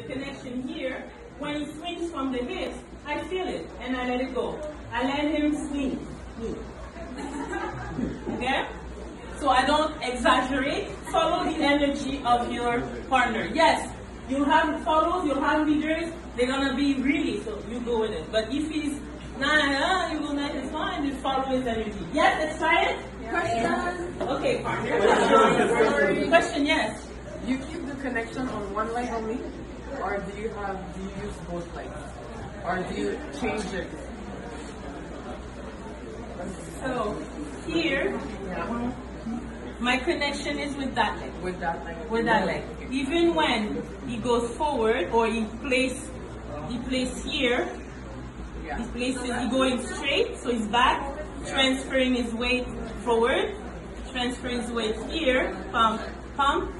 connection here, when he swings from the hips, I feel it and I let it go. I let him swing. Okay? So I don't exaggerate. Follow the energy of your partner. Yes, you'll have follows, you'll have leaders. They're gonna be really, so you go with it. But if he's nah, you go nice, it's fine. Just follow his energy. Yes, let's try it. Question. Okay, partner. Question. Yes. You keep the connection on one leg only, or do you use both legs, or do you change it? So here, my connection is with that leg. With that leg. With that leg. Even when he goes forward or he plays here, he going straight, so he's back, transferring his weight forward, transferring his weight here, pump, pump,